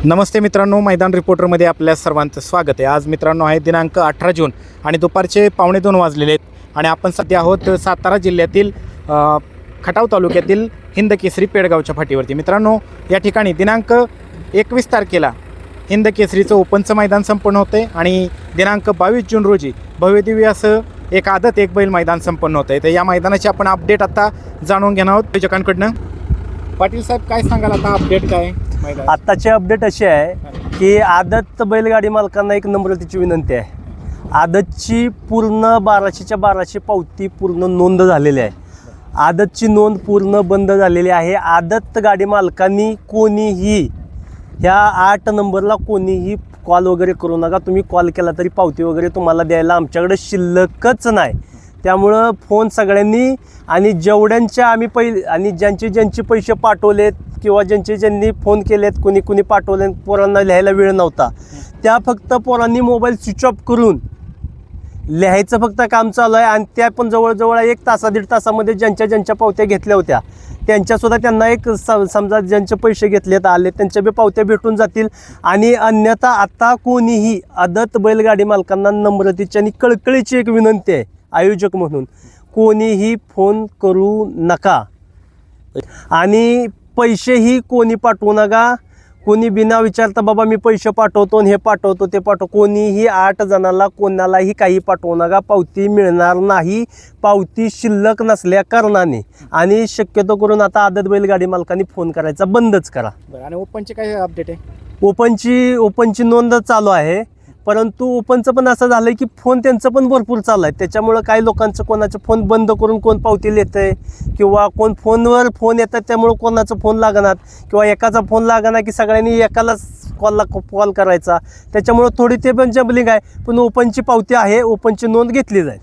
नमस्ते मित्रांनो, मैदान रिपोर्टरमध्ये आपल्या सर्वांचं स्वागत आहे। आज मित्रांनो आहे दिनांक 18 जून आणि दुपारचे 1:15 वाजलेले आहेत आणि आपण सध्या आहोत सातारा जिल्ह्यातील खटाव तालुक्यातील हिंदकेसरी पेडगावच्या फाटीवरती। मित्रांनो, या ठिकाणी दिनांक 21 तारखेला हिंदकेसरीचं ओपनचं मैदान संपन्न होते आणि दिनांक 22 जून रोजी भव्यदिव्य असं एक आदत एक बैल मैदान संपन्न होतं आहे। तर या मैदानाची आपण अपडेट आता जाणून घेणार आहोत आयोजकांकडनं। पाटील साहेब, काय सांगाल आता अपडेट काय? आत्ताची अपडेट अशी आहे की आदत बैलगाडी मालकांना एक नम्रतेची विनंती आहे। आदतची पूर्ण 1200च्या 1200 पावती पूर्ण नोंद झालेली आहे। आदतची नोंद पूर्ण बंद झालेली आहे। आदत गाडी मालकांनी कोणीही ह्या 8 नंबरला कोणीही कॉल वगैरे करू नका। तुम्ही कॉल केला तरी पावती वगैरे तुम्हाला द्यायला आमच्याकडे शिल्लकच नाही। त्यामुळं फोन सगळ्यांनी आणि जेवढ्यांच्या आम्ही आणि ज्यांचे पैसे पाठवलेत किंवा ज्यांनी फोन केलेत, कुणी पाठवले, पोरांना लिहायला वेळ नव्हता, त्या फक्त पोरांनी मोबाईल स्विच ऑफ करून लिहायचं फक्त काम चालू आहे। आणि त्या पण जवळजवळ 1 तास 1.5 तासामध्ये ज्यांच्या पावत्या घेतल्या होत्या त्यांच्यासुद्धा त्यांना एक समजा ज्यांचे पैसे घेतलेत आले त्यांच्या बी पावत्या भेटून जातील। आणि अन्यथा आता कोणीही आदत बैलगाडी मालकांना नम्रतेची आणि कळकळीची एक विनंती आहे आयोजक म्हणून, कोणीही फोन करू नका आणि पैसेही कोणी पाठवू नका। कोणी बिना विचारता बाबा मी पैसे पाठवतो हे पाठवतो ते पाठवतो, कोणीही 8 जणांना कोणालाही काही पाठवू नका। पावती मिळणार नाही, पावती शिल्लक नसल्या कारणाने। आणि शक्यतो करून आता आदत बैलगाडी मालकांनी फोन करायचा बंदच करा। आणि ओपनची काय अपडेट आहे? ओपनची नोंद चालू आहे, परंतु ओपनचं पण असं झालं की फोन त्यांचं पण भरपूर चालू आहे। त्याच्यामुळं काही लोकांचं कोणाचं फोन बंद करून कोण पावती लिहितं आहे किंवा कोण फोनवर फोन येतात त्यामुळं कोणाचं फोन लागणार किंवा एकाचा फोन लागणार की सगळ्यांनी एकालाच कॉल करायचा। त्याच्यामुळं थोडी ते पण जंबलिंग आहे, पण ओपनची पावती आहे, ओपनची नोंद घेतली जाईल।